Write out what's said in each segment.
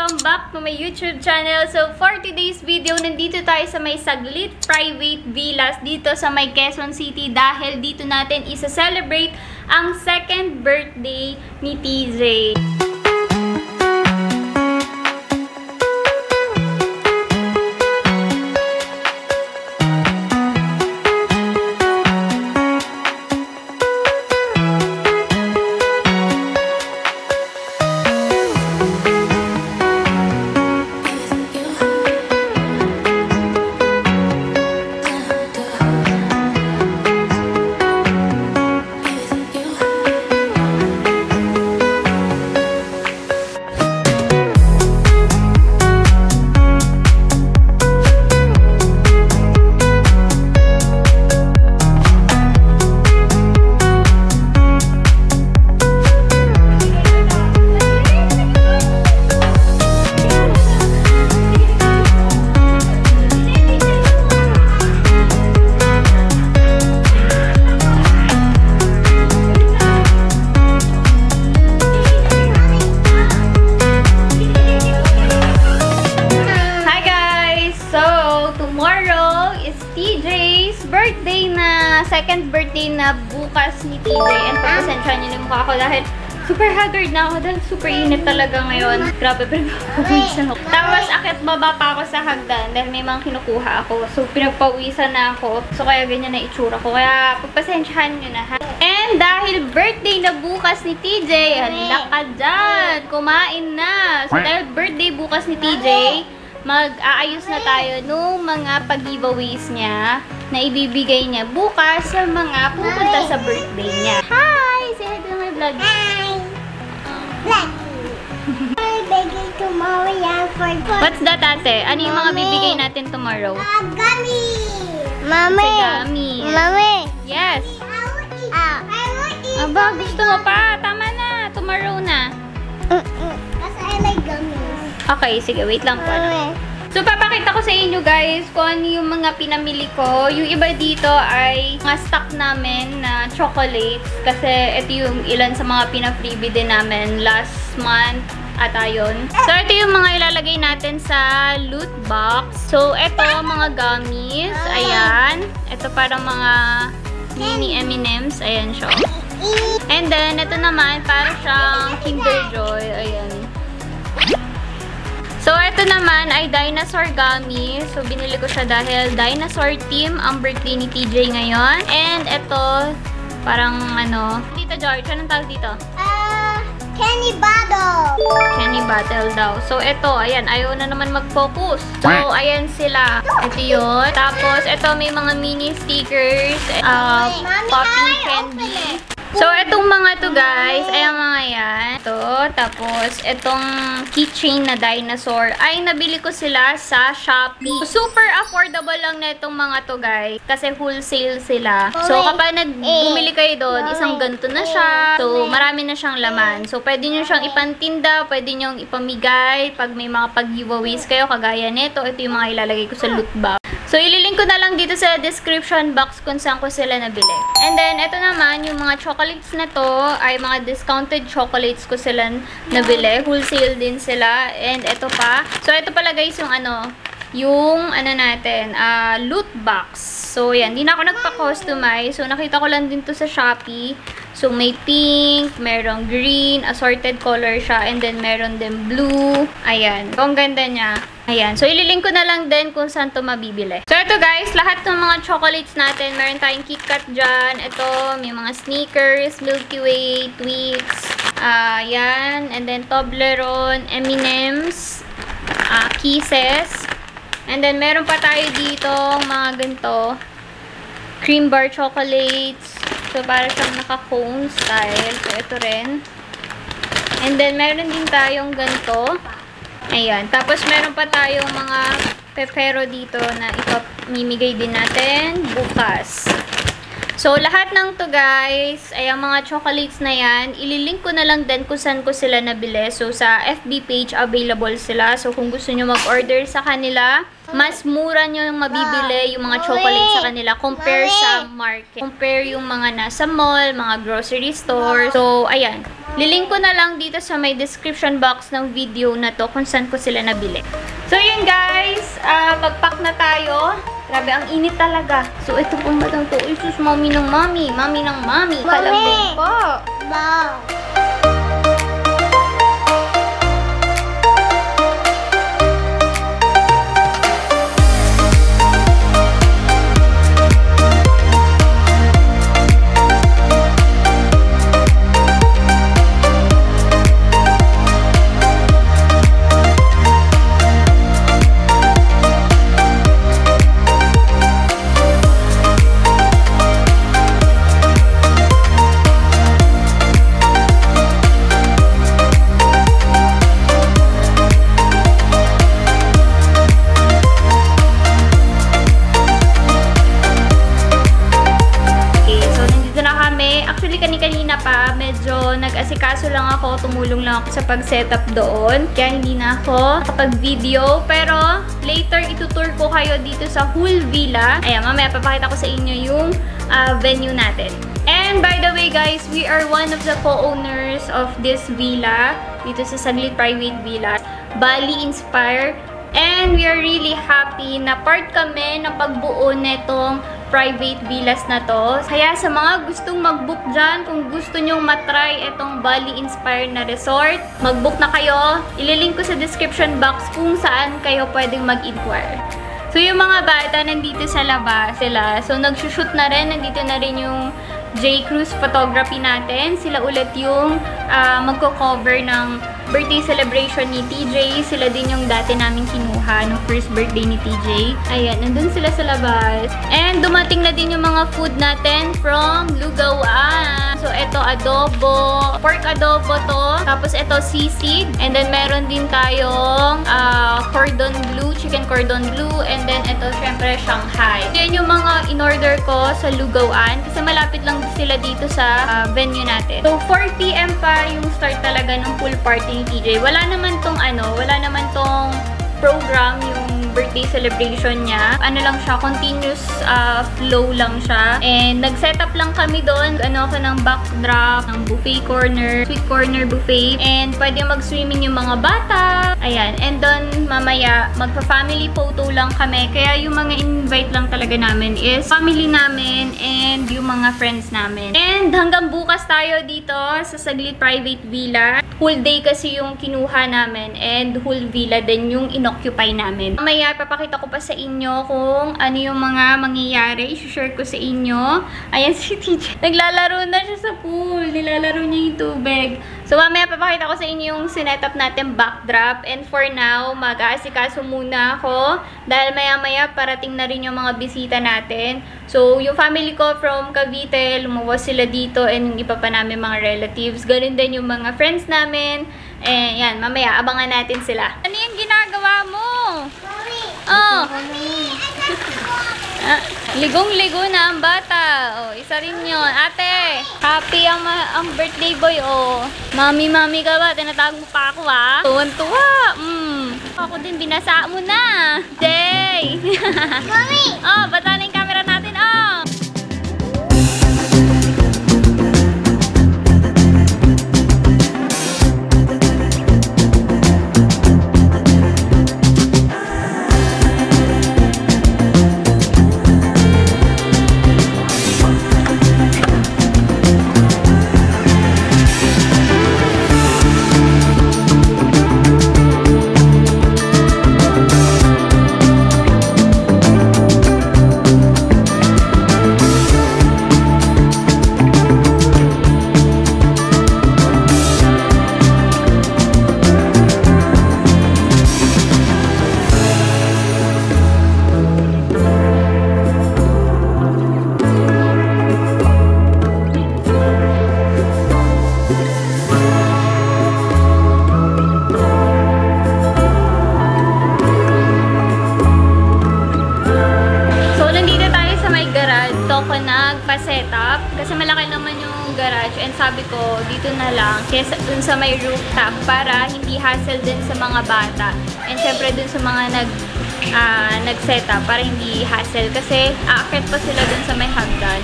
Welcome back to my YouTube channel. So, for today's video, nandito tayo sa may Saglit Private Villas dito sa may Quezon City dahil dito natin isa-celebrate ang second birthday ni TJ. Birthday na, second birthday na bukas ni TJ, and pagpasensyahan niyo yung mukha ko dahil super haggard na ako dahil super init talaga ngayon. Grabe, pinagpawisan ako. Tapos akit baba pa ako sa hagdan dahil may mga kinukuha ako. So pinagpawisan na ako. So kaya ganyan na itsura ko. Kaya pagpasensyahan niyo na ha. And dahil birthday na bukas ni TJ, handa ka dyan, kumain na. So dahil birthday bukas ni TJ, mag-aayos na tayo nung mga pag-giveaways niya na ibibigay niya bukas sa mga pupunta sa birthday niya. Hi! Say hi to my vlog. Hi! Vlog! Bibigay tomorrow yan for... What's that, ate? Ano yung mga bibigay natin tomorrow? Gummy! Mami! Gummy. Mami! Yes! I will eat. Aba, gusto mo pa? Tama na. Tomorrow na. Kasi I like gummies. Okay, sige. Wait lang po. So, papakita ko sa inyo guys kung ano yung mga pinamili ko. Yung iba dito ay mga stock namin na chocolates. Kasi ito yung ilan sa mga pina-freebie din namin last month ata yun. So, ito yung mga ilalagay natin sa loot box. So, ito mga gummies. Ayan. Ito parang mga mini M&M's. Ayan siya. And then, ito naman para siyang Kinder Joy. Ayan. So, ito naman ay dinosaur gummy. So, binili ko siya dahil dinosaur team ang birthday ni TJ ngayon. And ito, parang ano, dito George, anong tawag dito? Candy bottle. Candy bottle daw. So, ito, ayan, ayaw na naman mag-focus. So, ayan sila. Ito yun. Tapos, ito may mga mini stickers. Popping candy. So, itong mga to guys, ay ang mga yan. Ito, tapos, itong keychain na dinosaur, ay nabili ko sila sa Shopee. Super affordable lang na itong mga to guys, kasi wholesale sila. So, kapag bumili kayo doon, isang ganito na siya. So, marami na siyang laman. So, pwede nyo siyang ipantinda, pwede nyo ipamigay, pag may mga pag-giveaways kayo, kagaya nito, ito yung mga ilalagay ko sa loot box. So, ililink ko na lang dito sa description box kung saan ko sila nabili. And then, ito naman, yung mga chocolates na to, ay mga discounted chocolates ko sila nabili. Wholesale din sila. And ito pa. So, ito pala guys yung yung natin, loot box. So, yan. Di na ako nagpa-customize. So, nakita ko lang din to sa Shopee. So, may pink, merong green, assorted color siya, and then meron din blue. Ayan. So, ang ganda niya. Ayan. So, ililink ko na lang din kung saan to mabibili. So, ito guys, lahat ng mga chocolates natin, meron tayong KitKat dyan. Ito, may mga Snickers, Milky Way, Twix. Ayan. And then, Toblerone, M&M's, Kisses. And then, meron pa tayo dito, mga ganito. Cream bar chocolates. So, para siyang naka-cone style. So, ito rin. And then, meron din tayong ganito. Ayan. Tapos, meron pa tayong mga pepero dito na ipamimigay din natin bukas. So, lahat ng to guys, ay ang mga chocolates na yan, ililink ko na lang din kung saan ko sila nabili. So, sa FB page, available sila. So, kung gusto nyo mag-order sa kanila, mas mura nyo yung mabibili yung mga chocolate sa kanila compare sa market. Compare yung mga nasa mall, mga grocery store. So, ayan. Lilink ko na lang dito sa may description box ng video na to kung saan ko sila nabili. So, yun guys. Mag-pack na tayo. Grabe, ang init talaga. So, ito pong batang to. Isus, mami ng mami. Mami ng mami. Kalambing po. Wow. Kanina pa, medyo nag-asikaso lang ako, tumulong lang ako sa pag-setup doon. Kaya hindi na ako nakapag-video. Pero, later, itutour ko kayo dito sa Hull Villa. Ayan, mamaya papakita ko sa inyo yung venue natin. And by the way guys, we are one of the co-owners of this villa. Dito sa Saglit Private Villa. Bali Inspire. And we are really happy na part kami ng pagbuo netong private villas na to. Kaya sa mga gustong mag-book dyan, kung gusto nyong matry itong Bali Inspired na resort, mag-book na kayo. Ililink ko sa description box kung saan kayo pwedeng mag-inquire. So, yung mga bata nandito sa labas sila. So, nagsushoot na rin. Nandito na rin yung J. Cruz Photography natin. Sila ulit yung magko-cover ng birthday celebration ni TJ. Sila din yung dati namin kinuha nung first birthday ni TJ. Ayan, nandun sila sa labas. And dumating na din yung mga food natin from Lugawan. So, ito adobo. Pork adobo to. Tapos, ito sisig. And then, meron din tayong cordon bleu, chicken cordon bleu. And then, ito, syempre, Shanghai. Yan yung mga in-order ko sa Lugawan. Kasi malapit lang sila dito sa venue natin. So, 4 PM pa yung start talaga ng pool party ni TJ. Wala naman tong program, yung birthday celebration niya. Ano lang siya, continuous flow lang siya. And nag-setup lang kami doon. Ano ako ng backdrop, ng buffet corner, sweet corner buffet. And pwede mag-swimming yung mga bata. Ayan. And doon, mamaya, magpa-family photo lang kami. Kaya yung mga invite lang talaga namin is family namin and yung mga friends namin. And hanggang bukas tayo dito sa Saglit Private Villa. Whole day kasi yung kinuha namin and whole villa din yung inoccupy namin. Mamaya, papakita ko pa sa inyo kung ano yung mga mangyayari. I-share ko sa inyo. Ayan si TJ. Naglalaro na siya sa pool. Nilalaro niya yung tubig. So, mamaya papakita ko sa inyo yung sinetup natin backdrop. And for now, mag-aasikaso muna ako. Dahil maya-maya, parating na rin yung mga bisita natin. So, yung family ko from Cavite, lumuwas sila dito. And yung iba pa namin mga relatives. Ganun din yung mga friends namin. Eh, yan, mamaya, abangan natin sila. Ano yung ginagawa mo? Mommy. Oh. Mommy, Ligong-ligo na ang bata. Oh, isa rin yun. Ate, happy ang birthday boy. Oh, mami ka ba? Tinatawag mo pa ako, ha? Tuwan-tuwa. Ako din, binasa mo na. Jay. Mommy. Oh, bata na yung camera natin. Oh. Nagpa-setup kasi malaki naman yung garage and sabi ko dito na lang kesa dun sa may rooftop para hindi hassle din sa mga bata and syempre dun sa mga nag-setup para hindi hassle kasi aakyat pa sila dun sa may hagdan.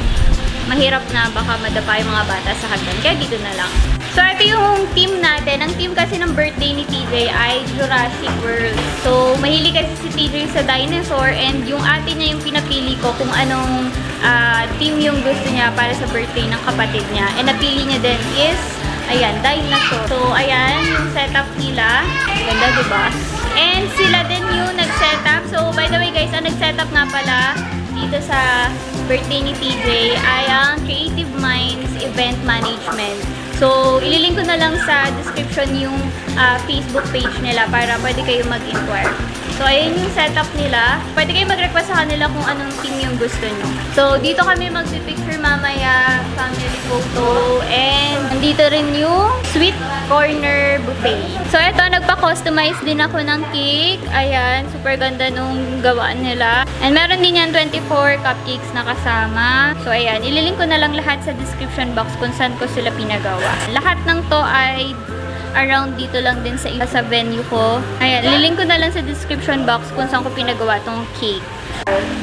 Mahirap na baka madapa yung mga bata sa hagdan kaya dito na lang. So, ito yung team natin. Ang team kasi ng birthday ni TJ ay Jurassic World. So, mahilig kasi si TJ sa dinosaur and yung ate niya yung pinapili ko kung anong team yung gusto niya para sa birthday ng kapatid niya. And napili niya din is, ayan, dinosaur. So, ayan yung setup nila. Ganda, diba? And sila din yung nag-setup. So, by the way guys, ang nag-setup nga pala dito sa birthday ni TJ ay ang Creative Minds Event Management. So, ililink ko na lang sa description yung Facebook page nila para pwede kayo mag-inquire. So, ayun yung setup nila. Pwede kayo mag-request sa kanila kung anong team yung gusto nyo. So, dito kami mag-picture mamaya, family photo, and nandito rin yung Sweet Corner Buffet. So, eto, nagpa-customize din ako ng cake. Ayan, super ganda nung gawaan nila. And meron din yan 24 cupcakes na kasama. So, ayan, ililink ko na lang lahat sa description box kung saan ko sila pinagawa. Lahat ng to ay around dito lang din sa venue ko. Ayan, lilink ko na lang sa description box kung saan ko pinagawa tong cake.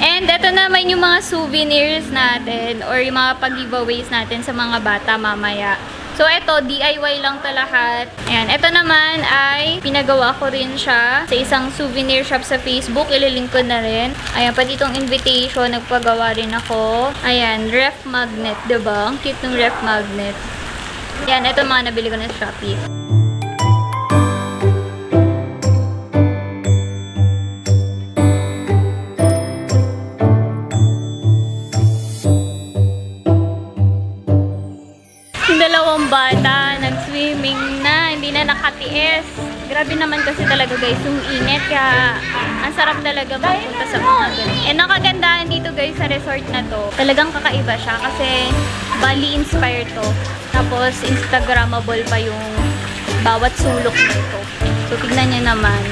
And ito naman yung mga souvenirs natin or yung mga pag-giveaways natin sa mga bata mamaya. So, ito, DIY lang to lahat. Ayan, ito naman ay pinagawa ko rin siya sa isang souvenir shop sa Facebook. Ililink ko na rin. Ayan, pati itong invitation, nagpagawa rin ako. Ayan, ref magnet, diba? Ang cute ng ref magnet. Ayan, ito mga nabili ko na sa Shopee. Dalawang bata, nag-swimming na, hindi na nakatiis. Grabe naman kasi talaga guys, yung init, kaya ang sarap talaga magpunta sa mga ganun. And nakagandahan dito guys sa resort na to, talagang kakaiba siya kasi Bali-inspired to. Tapos Instagrammable pa yung bawat sulok nito. So tignan niyo naman.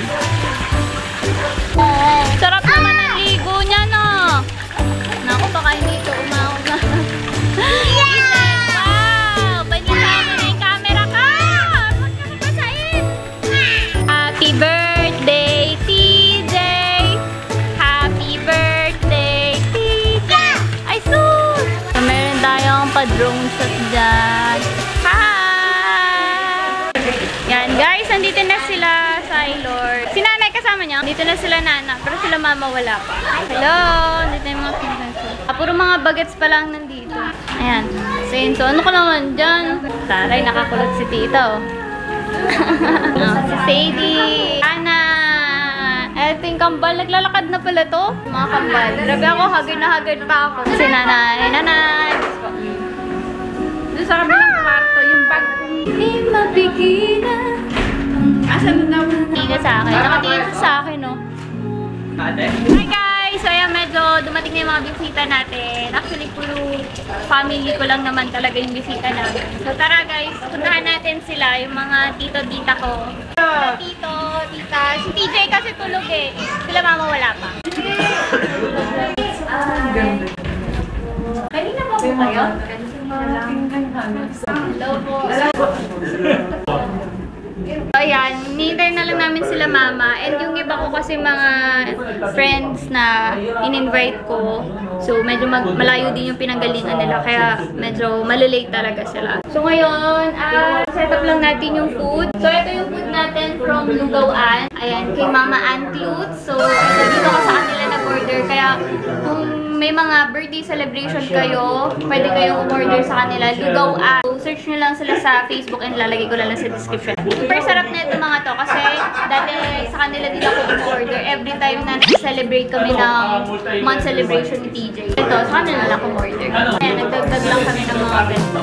Sarap naman ang ligo niya, no? Naku, baka hindi ito umahon na. Happy birthday, TJ! Happy birthday, TJ! Ay, sus! So, meron tayong pa-drone shot dyan. Hi! Yan, guys, nandito na sila sa Ilord. Si nanay kasama niya. Nandito na sila nana, pero sila mama wala pa. Hello! Nandito yung mga pinsan. Puro mga bagets pa lang nandito. Ayan. So, ano ka naman dyan? Taray, nakakulot si tita, oh. Si Sadie. Ana. Ito yung kambal. Naglalakad na pala to. Mga kambal. Grabe ako. Hagad na hagad pa ako. Si nanay. Nanay. Doon sa kabilang kwarto. Yung bag. Hindi mabigina. Asan na daw? Tingin sa akin. Nakatingin sa akin, no? Hi guys! So ayan, medyo dumating na yung mga bisita natin. Actually, puro family ko lang naman talaga yung bisita namin. So tara guys, puntahan natin sila, yung mga tito-tita ko. Tito, tita. Si TJ kasi tulog eh. Sila mama wala pa. Kanina pa po kayo? Hello po. So, ayan, nihintay na lang namin sila mama. And yung iba ko kasi mga friends na in-invite ko. So, medyo malayo din yung pinanggalingan nila. Kaya, medyo malilate talaga sila. So, ngayon, set up lang natin yung food. So, ito yung food natin from Lugawaan. Ayan, kay Mama Ann Clute. So, ito dito ko sa kanila nag-order. Kaya, kung may mga birthday celebration kayo, pwede kayong umorder sa kanila. Lugawaan. So, search nyo lang sila sa Facebook and lalagay ko lang sa description. Super sarap na ito mga to kasi dati sa kanila din ako umorder. Every time na celebrate kami ng month celebration ni TJ. Ito, sa kanila lang ako umorder. Ayan, nagdagdag lang kami ng mga ganito.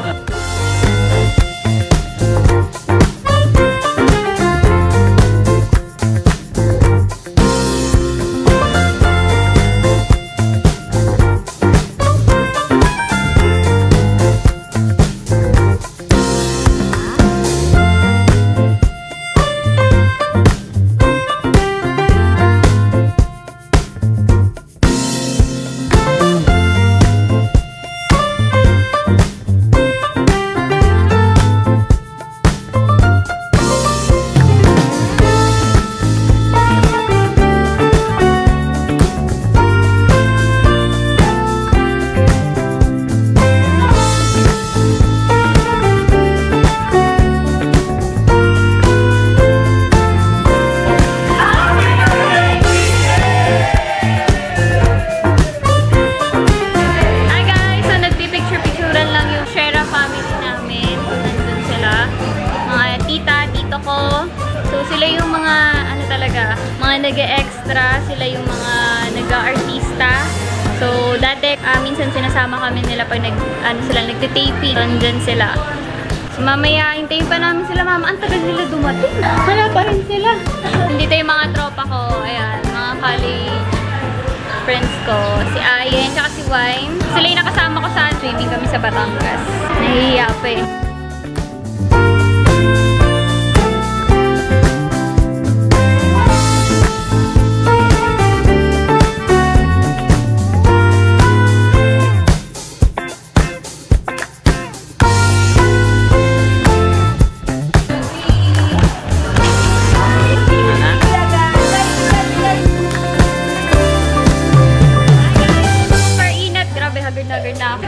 So, sila yung mga, ano talaga, mga nag-extra, sila yung mga nag-artista. So, dati, minsan sinasama kami nila pag nagtitaping. Nandyan sila. So, mamaya, hintayin pa namin sila, mama. Ang tagal nila dumating. Wala pa rin sila. Dito yung mga tropa ko. Ayan, mga college friends ko. Si Ayen, tsaka si Wine. Sila yung nakasama ko sa swimming kami sa Batangas. Nahihiya pa eh.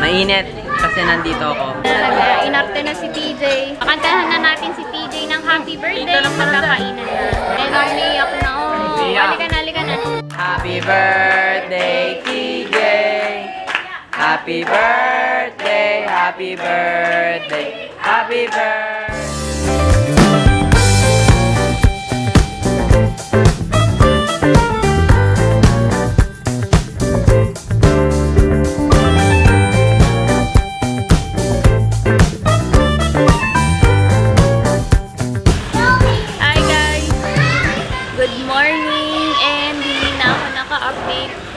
Mainit kasi nandito ako. Talaga, inarte na si TJ. Pakantahan na natin si TJ ng happy birthday. Magkakainan na. And only ako na, oh. Halika na. Happy birthday, TJ! Happy birthday, happy birthday, happy birthday!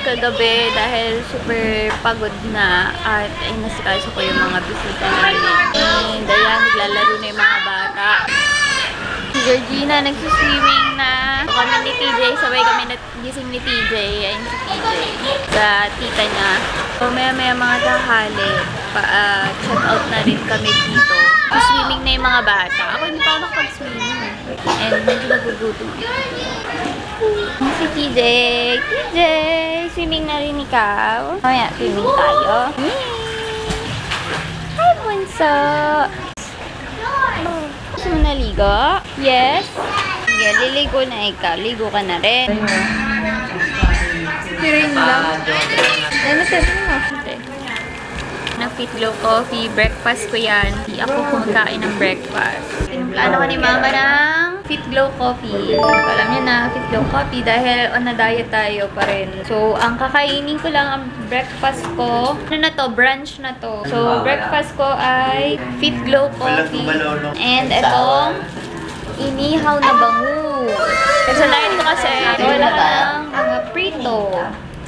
Kagabi dahil super pagod na at nasikaso ko yung mga bisita namin. And ayan, naglalaro na yung mga bata. Si Georgina nagsuswimming na. So, kami ni TJ, sabay kami nagising ni TJ. Ayun si TJ sa tita niya. So maya mga tanghali, check out na rin kami dito. Swimming na yung mga bata. Ako hindi pa ako nakapag-swimming. And medyo nagugutom. Si TJ! TJ! Swimming na rin ikaw. Mamaya, swimming tayo. Hi, bunso! Gusto mo naligo? Yes? Sige, liligo na ikaw. Ligo ka na rin. Pirin lang. Ano sabi mo? Na Fitglow Coffee. Breakfast ko yan. Hindi ako kumakain ng breakfast. Plano ko ni Mama ng Fitglow Coffee. Alam niyo na, Fitglow Coffee dahil on a diet tayo pa rin. So, ang kakainin ko lang ang breakfast ko. Ano na to? Brunch na to. So, breakfast ko ay Fitglow Coffee. And itong inihaw na bangus. Sa diet ko kasi, wala lang mga prito.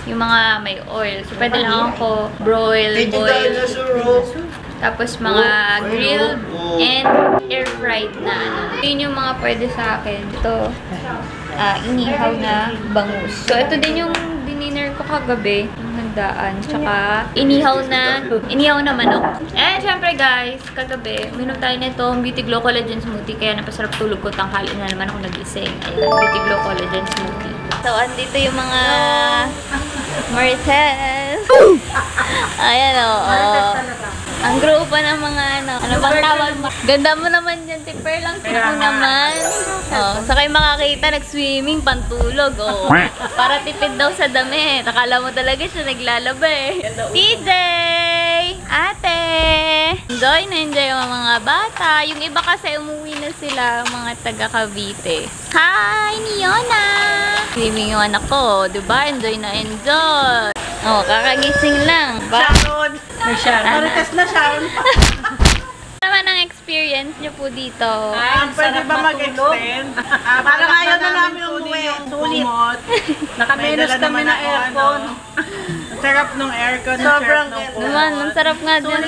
Yung mga may oil. So, pwede lang ako broil, boil. Tapos mga grilled and air-fried na ano. Yun yung mga pwede sa akin. Ito, inihaw na bangus. So, ito din yung dinner ko kagabi. Yung handaan. Tsaka, inihaw na manok. And, syempre guys, kagabi, uminom tayo nito Beauty Glow Collagen Smoothie. Kaya napasarap tulog ko. Tanghali na naman ako nagising. Ayan, Beauty Glow Collagen Smoothie. So, andito yung mga Marites. Ayan o. Ang grupo ng mga ano bang tawag mo? Ganda mo naman dyan, Tipper lang. Tipo naman. Sakay makakita, nag-swimming, pantulog. Para tipid daw sa damit. Akala mo talaga siya naglalaba eh. TJ! Ate! Enjoy na enjoy yung mga bata. Yung iba kasi umuwi na sila, mga taga Cavite. Hi, Niona! Swimming yung anak ko, diba? Enjoy na enjoy. Kakagising lang. Sharon! May Sharon. Marites na Sharon. Naman ang experience niyo po dito. Pwede ba mag-extend? Parang ayaw na namin umuwi. Sulit. Nakamenos kami na aircon. Sarap nung aircon. Sobrang naman, ang sarap nga din.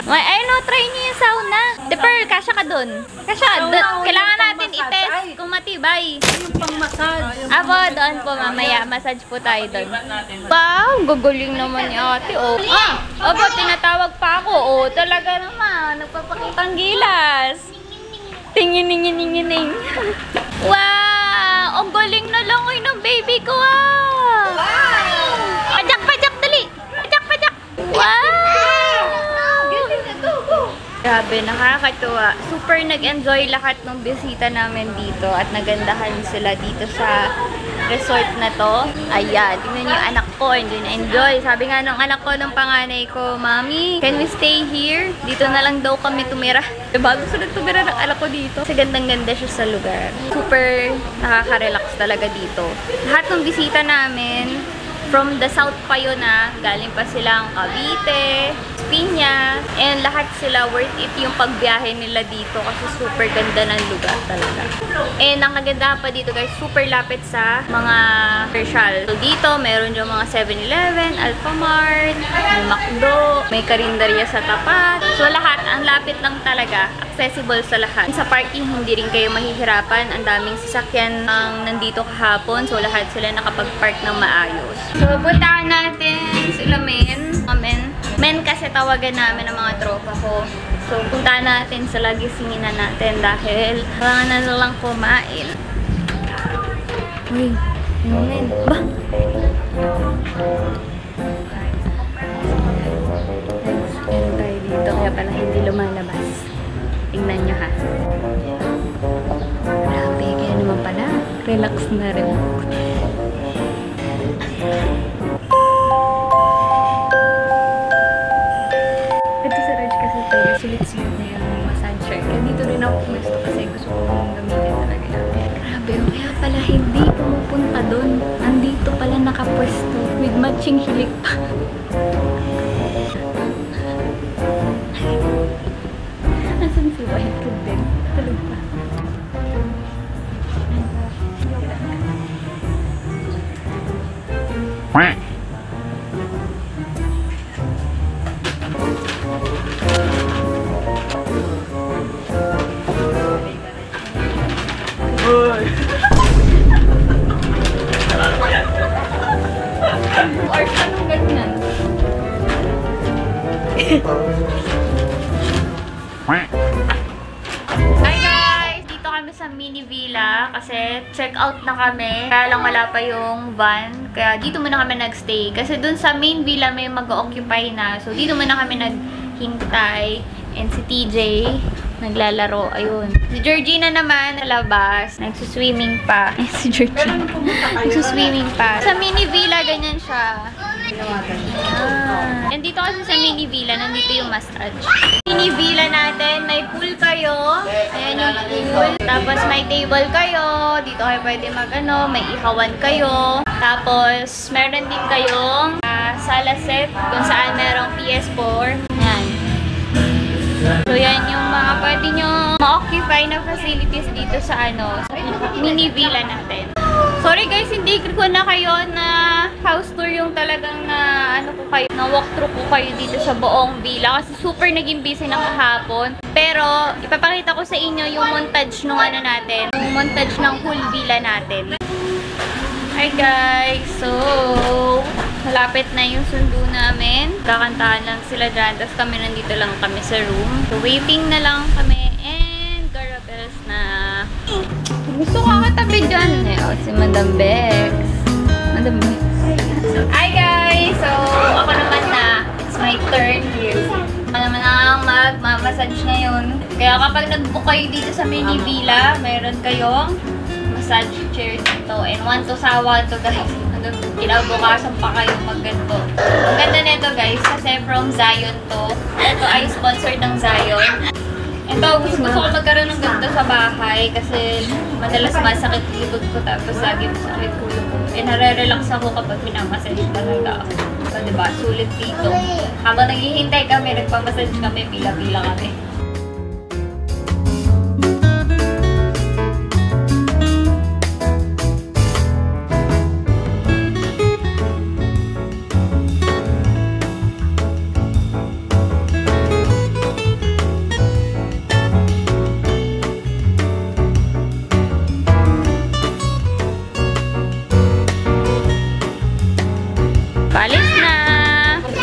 Ay no, try niyo yung sauna. Dipper, kasya ka dun. Kasya, kailangan natin i-test kung matibay. yung pang-massage. Apo, doon po mamaya. Massage po tayo doon. Wow, gagaling naman ni ate. Opo, tinatawag pa ako. Talaga naman. Nagpapakitang gilas. Tingin-tingin-tingin. Wow, ang galing na lang ng baby ko. Pajak, dali. Pajak. Wow! Grabe, nakakatuwa. Super nag-enjoy lahat ng bisita namin dito at nagandahan sila dito sa resort na to. Ayan, tingnan niyo yung anak ko, enjoy na enjoy. Sabi nga nung anak ko, nung panganay ko, Mami, can we stay here? Dito na lang daw kami tumira. Bago sunod tumira ng anak ko dito. Kasi gandang-ganda siya sa lugar. Super nakaka-relax talaga dito. Lahat ng bisita namin, from the south pa yun galing pa silang Cavite, Piña, and lahat sila worth it yung pagbiyahe nila dito kasi super ganda ng lugar talaga. And ang naganda pa dito guys, super lapit sa mga commercial. So dito, meron yung mga 7-Eleven, Alfamart, may McDo, may karinderya sa tapat. So lahat, ang lapit lang talaga, accessible sa lahat. Sa parking, hindi rin kayo mahihirapan. Ang daming sasakyan ang nandito kahapon. So lahat sila nakapag-park ng maayos. So puntahan natin sila men kasi tawagan namin ng mga tropa ko. So puntahan natin sila, gisingin na natin dahil kailangan na lang kumain. Uy, men. Ba? Meron tayo dito kaya pala hindi lumalabas. Tingnan nyo ha. Grabe, kaya naman pala. Relax na rin. Ito sa Raj kasi tayo, sulit-sulit na yung massage chair. Kaya dito rin ako gusto kasi gusto ko kong gamitin talaga yan. Grabe, kaya pala hindi pumupunta doon. Andito pala nakapwesto with matching hilik pa. Asan si White Kid din? Tulog pa. Or anong ganyan? Hi guys! Dito kami sa mini villa kasi check out na kami. Kaya lang wala pa yung van. Kaya dito muna kami nagstay. Kasi dun sa main villa may mag-occupy na. So dito muna kami naghintay. And si TJ naglalaro. Ayun. Si Georgina naman nalabas. Nagsuswimming pa. Ay, si Georgina. Nagsuswimming pa. Sa mini villa, ganyan siya. And dito kasi sa mini villa, nandito yung massage. Mini villa natin, may pool kayo. Ayan yung pool. Tapos may table kayo. Dito kayo pwede may ihawan kayo. Tapos, meron din kayong sala set kung saan merong PS4. Ayan. So, yan yung mga pwede nyo ma-occupy na facilities dito sa mini villa natin. Sorry guys, hindi ko na kayo na house tour yung talagang na walkthrough ko kayo dito sa buong villa kasi super naging busy ng kahapon. Pero, ipapakita ko sa inyo yung montage ng natin. Yung montage ng whole villa natin. Hi guys! So, malapit na yung sundo namin. Kakantahan lang sila dyan. Tapos kami nandito lang kami sa room. So, waiting na lang kami. And, garabels na. Gusto ko katabi dyan eh. Si Madam Bex. Madam Bex. Hi guys! So, ako naman na. It's my turn here. Ako naman ang magmamassage ngayon. Kaya kapag nag-book kayo dito sa mini villa, meron kayong massage chair dito. And one to guys. Kinabukasan pa kayo magganto. Ang ganda nito guys, kasi from Zion to. Ito ay sponsored ng Zion. Ito, gusto ko magkaroon ng ganito sa bahay kasi madalas masakit likod ko tapos lagi masakit ulo ko. Eh, nare-relax ako kapag minamassage talaga ako. So, diba? Sulit dito. Habang naghihintay kami, nagpamassage kami, pila-pila kami. Palis na! Let's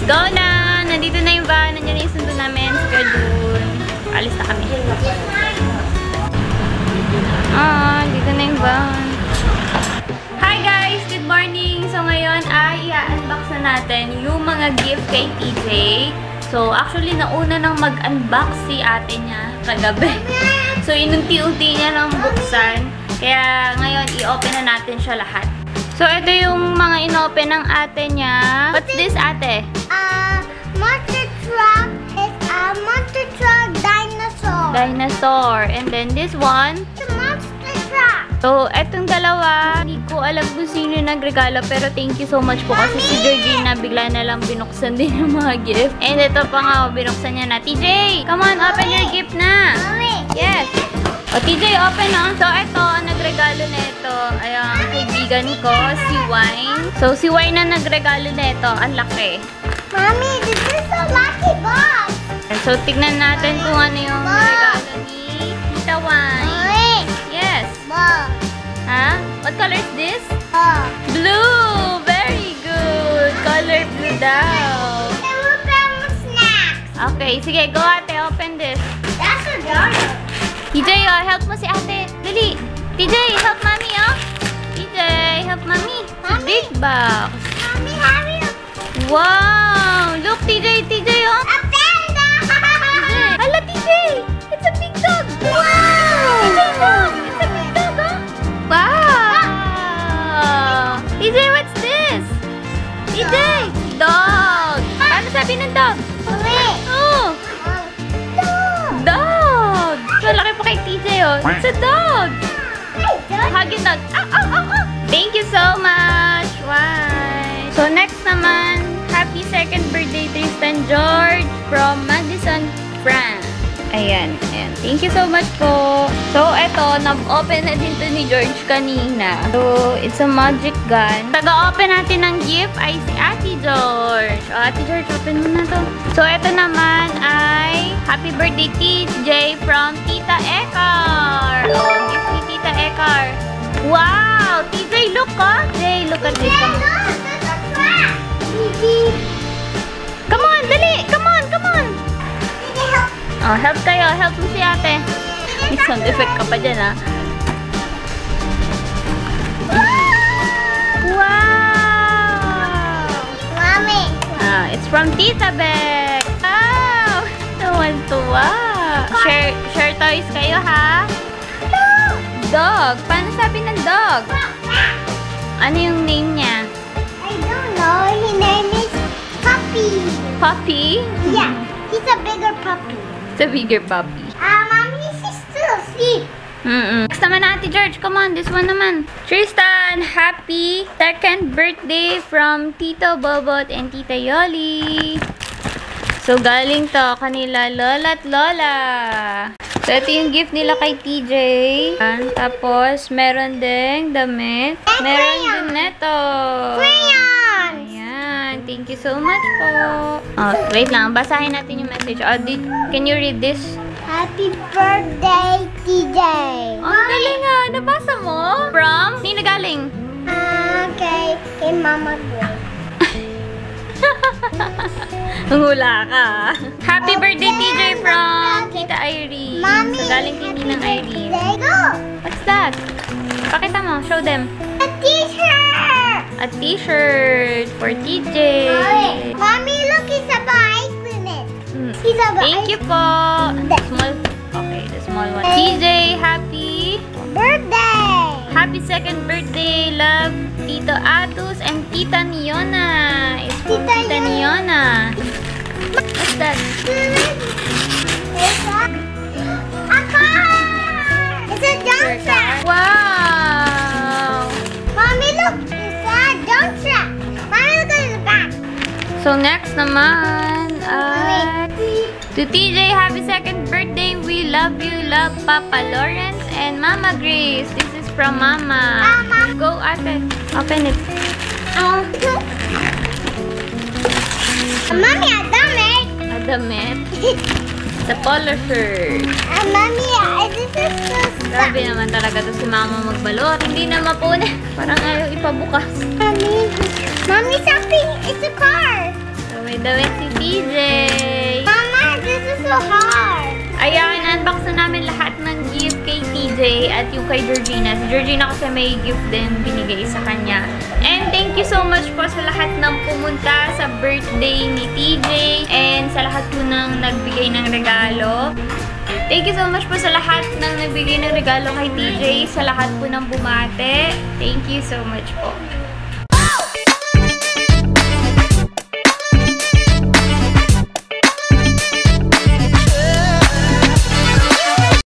go na! Nandito na yung van. Nandiyan na yung sundo namin. Schedule. Alis na kami. Dito na yung van. Hi guys! Good morning! So ngayon ay i-unbox na natin yung mga gift kay TJ. So actually nauna nang mag-unbox si ate niya kagabi. So inunti-unti niya nang buksan. Kaya ngayon i-open na natin siya lahat. So, ito yung mga inopen ng ate niya. What's this, ate? Monster truck is a monster truck dinosaur. Dinosaur. And then this one. It's a monster truck. So, etong dalawa, hindi ko alam kung sino yung nagregalo, pero thank you so much po kasi si Georgina bigla na lang binuksan din yung mga gift. And ito pa nga, binuksan niya na. TJ, come on, open your gift na. Mommy. Yes. O, TJ, open na. So, ito, ang nagregalo na ito ay ang kaibigan ko, si Wine. So, si Wine na nagregalo na ito. Ang laki. Mommy, this is a lucky box. So, tignan natin kung ano yung regalo ni Tita Wine. Mommy. Yes. Box. Ha? What color is this? Box. Blue! Very good! Color blue daw. There will be more snacks. Okay, sige, go ate. Open this. That's a donut. TJ, oh, help mo si ate. Dali. TJ, help mommy, oh. TJ, help mommy. It's a Mommy. big box. Mommy, hurry up. Wow! Look, TJ, oh. A panda. Hala, TJ! It's a big dog! Wow. TJ, look! It's a big dog, oh! Wow! TJ, what's this? TJ! Dog! Paano sabi ng dog? Wait. Oh! Dog! Malaki pa kay TJ, oh. It's a dog! Hug yung dog. Ow, ow, ow, ow! Thank you so much! Why? So, next naman, happy second birthday, Tristan George from Madison, France. Ayan, ayan. Thank you so much po. So, eto, nag-open na din to ni George kanina. So, it's a magic gun. Taga-open natin ng gift ay si Ate George. O, Ate George, open mo na to. So, eto naman ay happy birthday, TJ from Tita Ekar. O, gift ni Tita Ekar. Wow! TJ, look, oh! TJ, look at this. Look, there's a trap. Baby. Come on, dali! Come on, come on! Baby, help. Oh, help kayo. Help mo si ate. May sound effect ka pa dyan, ha? Wow! Mommy. It's from Tita Beck. Wow! Tuwan-tuwa. Share toys kayo, ha? Dog. Paano sabi ng dog? Ano yung name niya? I don't know. His name is Puppy. Puppy? Yeah, he's a bigger puppy. It's a bigger puppy. Mommy, she's still asleep. Next naman Ate George. Come on, this one naman. Tristan, happy second birthday from Tito Bobot and Tita Yoli. So, galing to kanila Lola at Lola. So, ito yung gift nila kay TJ. Tapos, meron ding damit. Meron din neto. Crayons. Ayan. Thank you so much po. Oh, wait lang. Basahin natin yung message. Oh, can you read this? Happy birthday, TJ. Oh, ang galing nga. Nabasa mo? From? Nino galing? Okay, kay Mama Grace. Hula ka. Happy birthday, TJ, from Tita Irene. Mommy, So, galing kay Ninang Irene. There you go. What's that? Pakita mo. Show them. A t-shirt. A t-shirt for TJ. Mommy, look, he's a ice in it. Mm. He's a Thank you po. The small. Okay, the small one. TJ, happy birthday. second birthday. Love, Tito Atus and Tita Niona. It's from Tita Tita Niona. What's that? It's a car. It's a jump track. Wow! Mommy, look, it's a jump track. Mommy, look at the back. So, next naman, Mommy. to TJ, happy second birthday. We love you, love Papa Lawrence and Mama Grace. This is from Mama. Mama. Go, ate. Open it. Mommy, I done it. A damit. It's a polo shirt. Mommy, this is so stuck. Grabe naman talaga to si Mama magbalot. Hindi na mapunin. Parang ayaw ipabukas. Mommy, something. It's a car. So, may damit si TJ. Mama, this is so hard. Ayan, unbox na namin lahat ng gift kay TJ at yung kay Georgina. Si Georgina kasi may gift din binigay sa kanya. And thank you so much po sa lahat ng pumunta sa birthday ni TJ and sa lahat po ng nagbigay ng regalo. Thank you so much po sa lahat ng nagbigay ng regalo kay TJ, sa lahat po ng bumate. Thank you so much po.